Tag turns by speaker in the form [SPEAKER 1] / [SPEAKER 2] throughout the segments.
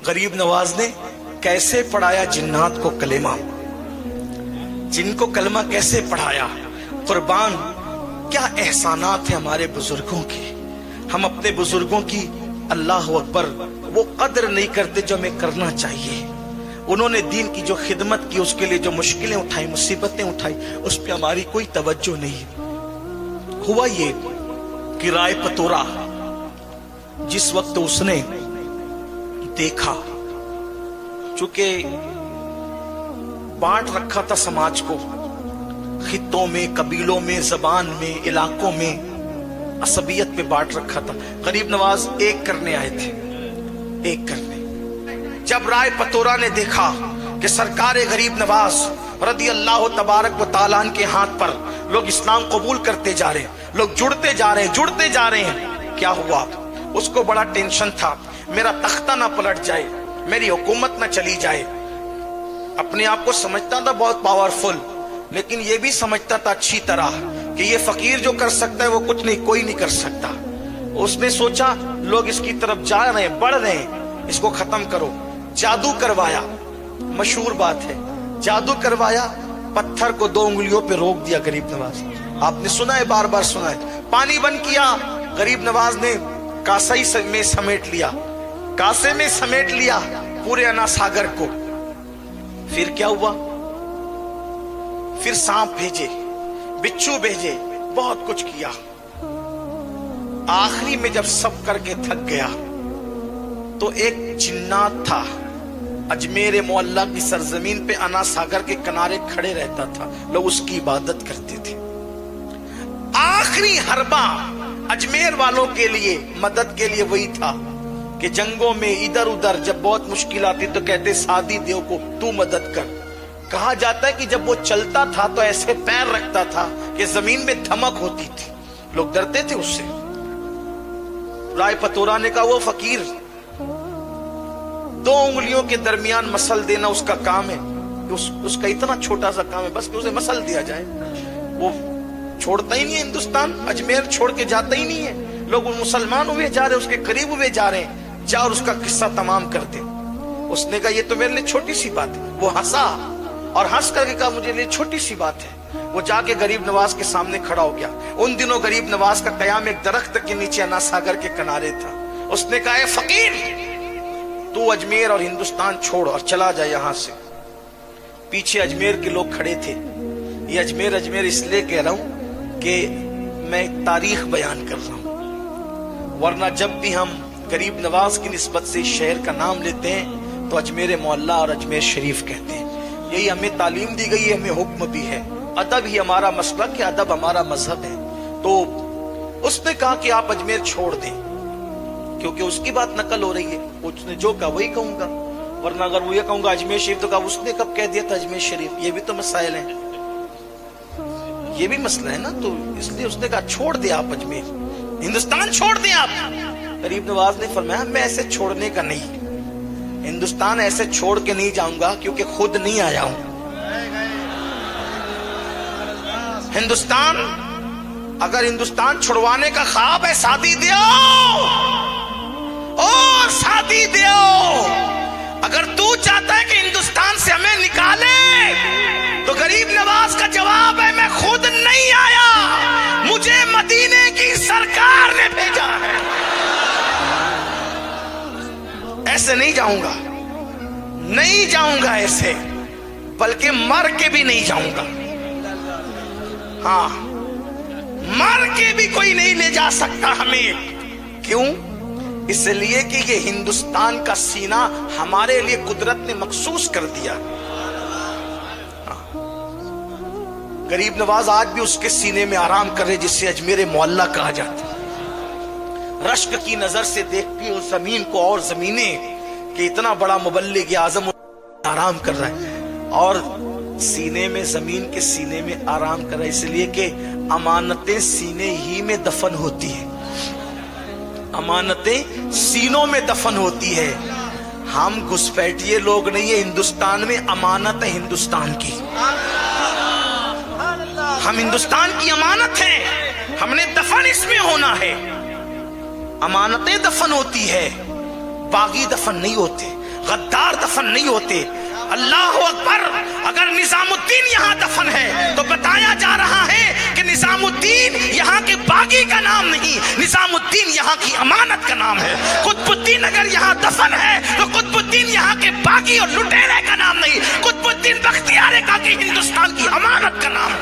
[SPEAKER 1] गरीब नवाज ने कैसे पढ़ाया जिन्नात को कलेमा, जिनको कलमा कैसे पढ़ाया। कुर्बान क्या एहसानात है हमारे बुजुर्गों के। हम अपने बुजुर्गों की अल्लाह अकबर वो कदर नहीं करते जो हमें करना चाहिए। उन्होंने दीन की जो खिदमत की, उसके लिए जो मुश्किलें उठाई, मुसीबतें उठाई, उस पर हमारी कोई तवज्जो नहीं। हुआ ये कि राय पतोरा जिस वक्त उसने देखा, चूंकि बांट रखा था समाज को खित्तों में, कबीलों में, जबान में, इलाकों में, असबियत पे बांट रखा था। गरीब नवाज एक करने आए थे, एक करने। जब राय पतोरा ने देखा कि सरकार गरीब नवाज रदी अल्लाह तबारक व तआला के हाथ पर लोग इस्लाम कबूल करते जा रहे हैं, लोग जुड़ते जा रहे हैं, जुड़ते जा रहे हैं, क्या हुआ? उसको बड़ा टेंशन था, मेरा तख्ता ना पलट जाए, मेरी हुकूमत ना चली जाए। अपने आप को समझता था बहुत पावरफुल, लेकिन ये भी समझता था अच्छी तरह कि ये फकीर जो कर सकता है वो कुछ नहीं, कोई नहीं कर सकता। उसने सोचा लोग इसकी तरफ जा रहे हैं, बढ़ रहे हैं, इसको खत्म करो। जादू करवाया, मशहूर बात है, जादू करवाया, पत्थर को 2 उंगलियों पे रोक दिया गरीब नवाज। आपने सुना है, बार बार सुना है। पानी बंद किया, गरीब नवाज ने कासे में समेट लिया, कासे में समेट लिया पूरे अना सागर को। फिर क्या हुआ? फिर सांप भेजे, बिच्छू भेजे, बहुत कुछ किया। आखिरी में जब सब करके थक गया तो एक जिन्नात था, अजमेर मोहल्ला की सरजमीन पे अना सागर के किनारे खड़े रहता था, लोग उसकी इबादत करते थे। आखिरी हरबा अजमेर वालों के लिए, मदद के लिए वही था कि जंगों में इधर उधर जब बहुत मुश्किल आती तो कहते सादी देव को तू मदद कर। कहा जाता है कि जब वो चलता था तो ऐसे पैर रखता था कि जमीन में धमक होती थी, लोग डरते थे उससे। राय पतोरा ने कहा वो फकीर 2 उंगलियों के दरमियान मसल देना उसका काम है, उसका इतना छोटा सा काम है बस कि उसे मसल दिया जाए। वो छोड़ता ही नहीं है हिंदुस्तान, अजमेर छोड़ के जाता ही नहीं है। लोग मुसलमान हुए जा रहे, उसके करीब हुए जा रहे हैं, जा और उसका किस्सा तमाम कर दे। उसने कहा ये तो मेरे लिए छोटी सी बात है। वो हंसा और हंस करके कहा मुझे लिए छोटी सी बात है। वो जाके गरीब नवाज के सामने खड़ा हो गया। उन दिनों गरीब नवाज का कयाम एक दरख्त के नीचे अना सागर के किनारे था। उसने कहा ए फकीर, तू अजमेर और हिंदुस्तान छोड़ और चला जा यहां से। पीछे अजमेर के लोग खड़े थे। ये अजमेर अजमेर इसलिए कह रहा हूं कि मैं तारीख बयान कर रहा हूं, वरना जब भी हम गरीब नवाज की निस्बत से शहर का नाम लेते हैं तो अजमेर मोहल्ला और अजमेर शरीफ कहते हैं। यही हमें तालीम दी गई है, हमें हुक्म भी है। अदब ही हमारा मसलक है, अदब हमारा मजहब है। तो उसने कहा कि आप अजमेर छोड़ दें, क्योंकि उसकी बात नकल हो रही है। उसने जो कहा वही कहूंगा, वरना अगर वो ये कहूंगा अजमेर शरीफ तो कहा उसने कब कह दिया था अजमेर शरीफ। ये भी तो मसाइल है, ये भी मसला है ना। तो इसलिए उसने कहा छोड़ दे आप अजमेर, हिंदुस्तान छोड़ दें आप। गरीब नवाज ने फरमाया मैं ऐसे छोड़ने का नहीं, हिंदुस्तान ऐसे छोड़ के नहीं जाऊंगा क्योंकि खुद नहीं आया हूं। हिंदुस्तान, अगर हिंदुस्तान छुड़वाने का ख्वाब है शादी दियो, ओ शादी दियो। अगर तू चाहता है कि हिंदुस्तान से हमें निकाले तो गरीब नवाज का जवाब है मैं खुद नहीं आया, मुझे मदीने की सरकार ने भेजा है। ऐसे नहीं जाऊंगा, नहीं जाऊंगा ऐसे, बल्कि मर के भी नहीं जाऊंगा। हाँ, मर के भी कोई नहीं ले जा सकता हमें। क्यों? इसलिए कि ये हिंदुस्तान का सीना हमारे लिए कुदरत ने मखसूस कर दिया। गरीब नवाज आज भी उसके सीने में आराम कर रहे, जिससे अजमेर मोहल्ला कहा जाता है। रश्क की नजर से देखती है उस जमीन को और जमीनें कि इतना बड़ा मुबल्लिग आजम आराम कर रहा है, और सीने में, जमीन के सीने में आराम कर रहा है। इसलिए कि अमानतें सीने ही में दफन होती है, अमानतें सीनों में दफन होती है। हम घुसपैठिए लोग नहीं है, हिंदुस्तान में अमानत है हिंदुस्तान की। हम हिंदुस्तान की अमानत हैं, हमने दफन इसमें होना है। अमानतें दफन होती है, बागी दफन नहीं होते। गद्दार दफन नहीं होते। अल्लाह अकबर। अगर निजामुद्दीन यहाँ दफन है तो बताया जा रहा है कि निजामुद्दीन यहाँ के बागी का नाम नहीं, निजामुद्दीन यहाँ की अमानत का नाम है। कुतुबुद्दीन अगर यहाँ दफन है तो कुतुबुद्दीन यहाँ के बागी और लुटेरे का नाम नहीं, कुतुबुद्दीन बख्तियार काकी हिंदुस्तान की अमानत का नाम है।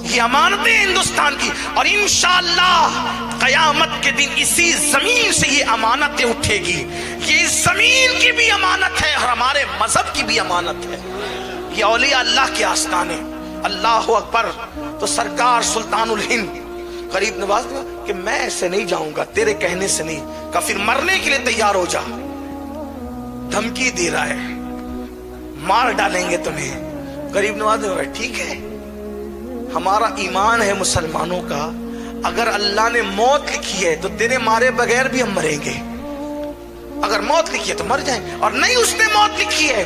[SPEAKER 1] ये अमानतें हिंदुस्तान की, और इंशाअल्लाह कयामत के दिन इसी जमीन से ये अमानतें उठेगी। ये इस जमीन की भी अमानत है और हमारे मजहब की भी अमानत है। ये औलिया अल्लाह के आस्ताने। अल्लाह अकबर। तो सरकार सुल्तानुल हिंद गरीब नवाज ने कहा कि मैं ऐसे नहीं जाऊंगा, तेरे कहने से नहीं। कहा फिर मरने के लिए तैयार हो जा। धमकी दे रहा है, मार डालेंगे तुम्हें। गरीब नवाज ने कहा ठीक है, हमारा ईमान है मुसलमानों का, अगर अल्लाह ने मौत लिखी है तो तेरे मारे बगैर भी हम मरेंगे। अगर मौत लिखी है तो मर जाएंगे, और नहीं उसने मौत लिखी है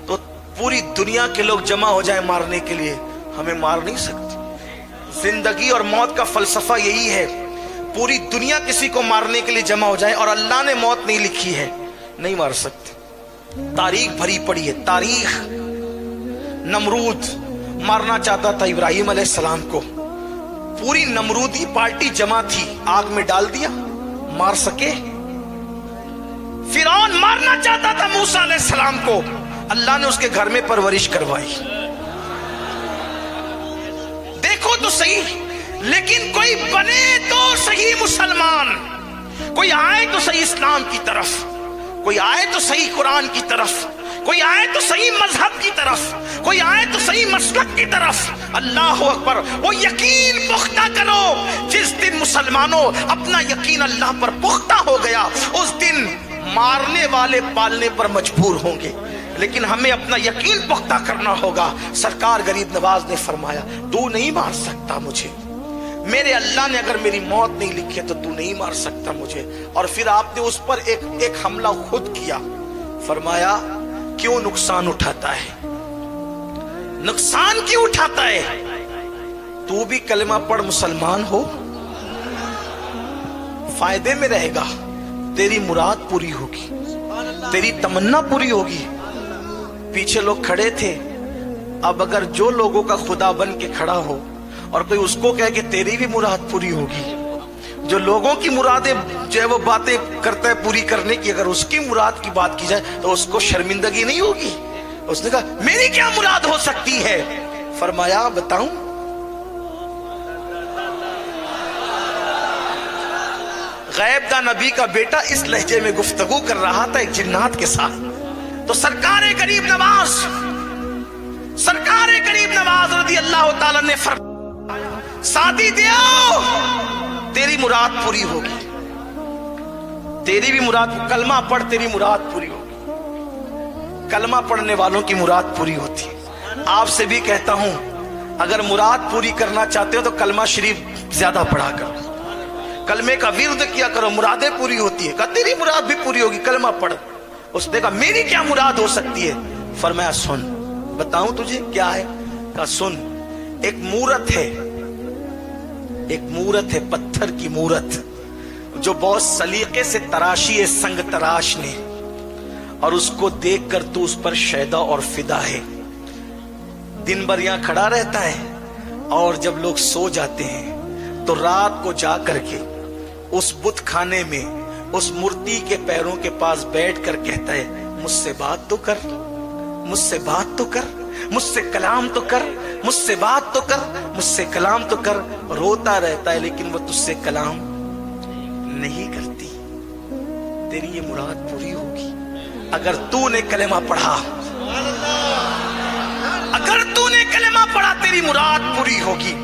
[SPEAKER 1] तो पूरी दुनिया के लोग जमा हो जाए मारने के लिए, हमें मार नहीं सकते। जिंदगी और मौत का फलसफा यही है, पूरी दुनिया किसी को मारने के लिए जमा हो जाए और अल्लाह ने मौत नहीं लिखी है, नहीं मार सकते। तारीख भरी पड़ी है, तारीख। नमरूद मारना चाहता था इब्राहिम अलैहिस्सलाम को, पूरी नमरूदी पार्टी जमा थी, आग में डाल दिया, मार सके। फिरौन मारना चाहता था मूसा अलैहिस्सलाम को, अल्लाह ने उसके घर में परवरिश करवाई। देखो तो सही, लेकिन कोई बने तो सही मुसलमान, कोई आए तो सही इस्लाम की तरफ, कोई आए तो सही कुरान की तरफ, कोई आए तो सही मजहब की तरफ, कोई आए तो सही मसलक की तरफ। अल्लाह अकबर। वो यकीन पुख्ता करो, जिस दिन मुसलमानों अपना यकीन अल्लाह पर पुख्ता हो गया, उस दिन मारने वाले पालने पर मजबूर होंगे, लेकिन हमें अपना यकीन पुख्ता करना होगा। सरकार गरीब नवाज ने फरमाया, तू नहीं मार सकता मुझे, मेरे अल्लाह ने अगर मेरी मौत नहीं लिखी है तो तू नहीं मार सकता मुझे। और फिर आपने उस पर एक हमला खुद किया। फरमाया क्यों नुकसान उठाता है, नुकसान क्यों उठाता है? तू भी कलमा पढ़, मुसलमान हो, फायदे में रहेगा, तेरी मुराद पूरी होगी, तेरी तमन्ना पूरी होगी। पीछे लोग खड़े थे, अब अगर जो लोगों का खुदा बन के खड़ा हो और कोई उसको कहे कि तेरी भी मुराद पूरी होगी, जो लोगों की मुरादें जो है वो बातें करता है पूरी करने की, अगर उसकी मुराद की बात की जाए तो उसको शर्मिंदगी नहीं होगी। उसने कहा मेरी क्या मुराद हो सकती है? फरमाया बताऊं? गैबदा नबी का बेटा इस लहजे में गुफ्तगू कर रहा था एक जिन्नात के साथ। तो सरकारे गरीब नवाज रज़ी अल्लाह ताला ने फरमाया शादी दियो, तेरी मुराद पूरी होगी, तेरी भी मुराद, कलमा पढ़, तेरी मुराद पूरी होगी। कलमा पढ़ने वालों की मुराद पूरी होती है। आपसे भी कहता हूं, अगर मुराद पूरी करना चाहते हो तो कलमा शरीफ ज्यादा पढ़ा करो, कलमे का विर्द किया करो, मुरादें पूरी होती है। कहा तेरी मुराद भी पूरी होगी, कलमा पढ़। उसने कहा मेरी क्या मुराद हो सकती है? फरमाया सुन, बताऊं तुझे क्या है? कहा सुन, एक मूरत है, पत्थर की मूरत, जो बहुत सलीके से तराशी है संग तराश ने, और उसको देखकर तू उस पर शैदा और फिदा है। दिन भर यहां खड़ा रहता है और जब लोग सो जाते हैं तो रात को जा करके उस बुत खाने में उस मूर्ति के पैरों के पास बैठ कर कहता है मुझसे बात तो कर, मुझसे बात तो कर, मुझसे कलाम तो कर, मुझसे बात तो कर, मुझसे कलाम तो कर। रोता रहता है लेकिन वो तुझसे कलाम नहीं करती। तेरी ये मुराद पूरी होगी अगर तूने कलेमा पढ़ा, अगर तूने कलेमा पढ़ा तेरी मुराद पूरी होगी।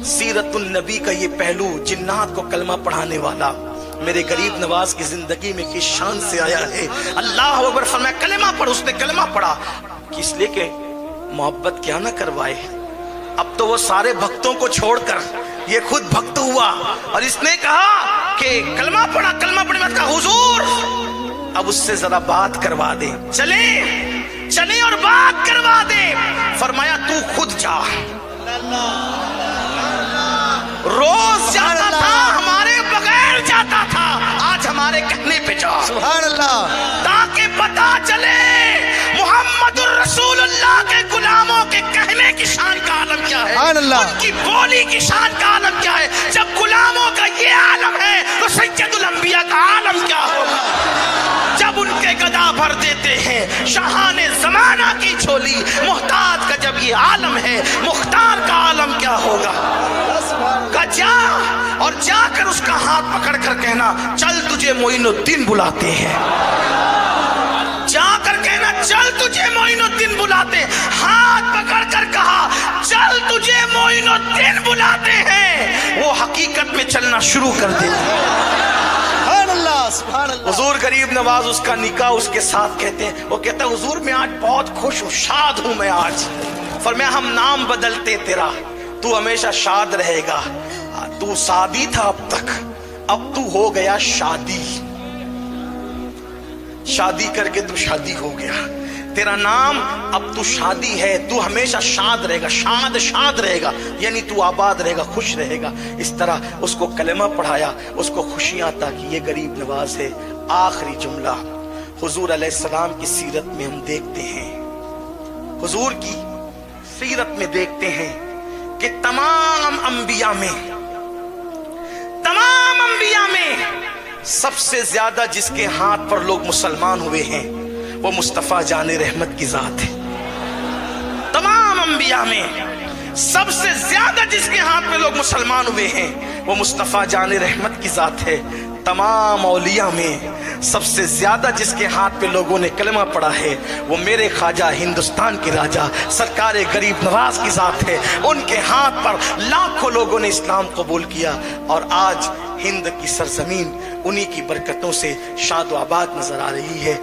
[SPEAKER 1] सीरतुन नबी का ये पहलू, जिन्नात को कलमा पढ़ाने वाला, मेरे गरीब नवाज की जिंदगी में किस शान से आया है। अल्लाह अकबर फरमाया कलेमा पढ़, उसने कलेमा पढ़ा, किस लिए के मोहब्बत क्या ना करवाए। अब तो वो सारे भक्तों को छोड़कर ये खुद भक्त हुआ और इसने कहा कि कलमा पढ़ा, कलमा पढ़ने में कहा हुजूर अब उससे जरा बात करवा दे, चले और बात करवा दे। फरमाया तू खुद जा। रोज जाता था, हमारे बगैर जाता था, आज हमारे ہمارے کہنے پہ جا،
[SPEAKER 2] سبحان اللہ،
[SPEAKER 1] تاکہ پتا چلے محمد الرسول اللہ کے غلاموں کے کہنے کی شان کا عالم کیا ہے،
[SPEAKER 2] سبحان اللہ،
[SPEAKER 1] ان کی بولی کی شان کا عالم کیا ہے۔ جب غلاموں کا یہ عالم ہے تو سید الانبیاء کا عالم کیا ہوگا؟ جب ان کے گدا بھر دیتے ہیں شاہان زمانہ کی جھولی، محتاج کا جب یہ عالم ہے مختار کا عالم کیا ہوگا؟ کہ جا اور جا کر اس کا ہاتھ پکڑ کر کہنا چل تجھے معین الدین بلاتے ہیں، جا کر کہنا چل تجھے معین الدین بلاتے ہیں، ہاتھ پکڑ کر کہا چل تجھے معین الدین بلاتے ہیں، وہ حقیقت میں چلنا شروع کر دیتے ہیں۔
[SPEAKER 2] سبحان اللہ، سبحان اللہ۔
[SPEAKER 1] حضور غریب نواز اس کا نکاح اس کے ساتھ کہتے ہیں، وہ کہتا ہے حضور میں آج بہت خوش ہوں، شاد ہوں میں آج۔ فرمایا ہم نام بدلتے تیرا، تو ہمیشہ شاد رہے گا، تو شادی تھا اب تک، اب تو ہو گیا شادی، شادی کر کے تو شادی ہو گیا، تیرا نام اب تو شادی ہے، تو ہمیشہ شاد رہے گا، شاد رہے گا، یعنی تو آباد رہے گا، خوش رہے گا۔ اس طرح اس کو کلمہ پڑھایا، اس کو خوشیاں تھا کہ یہ غریب نواز ہے۔ آخری جملہ حضور علیہ السلام کی سیرت میں ہم دیکھتے ہیں، حضور کی سیرت میں دیکھتے ہیں کہ تمام انبیاء میں سب سے زیادہ جس کے ہاتھ پر لوگ مسلمان ہوئے ہیں وہ مصطفیٰ جان رحمت کی ذات ہے۔ تمام انبیاء میں سب سے زیادہ جس کے ہاتھ پہ لوگ مسلمان ہوئے ہیں وہ مصطفیٰ جان رحمت کی ذات ہے۔ تمام اولیاء میں سب سے زیادہ جس کے ہاتھ پہ لوگوں نے کلمہ پڑھا ہے وہ میرے خواجہ ہندوستان کے راجہ سرکار غریب نواز کی ذات ہے۔ ان کے ہاتھ پر لاکھوں لوگوں نے اسلام قبول کیا، اور آج ہند کی سرزمین انہی کی برکتوں سے شاد و آباد نظر آ رہی ہے۔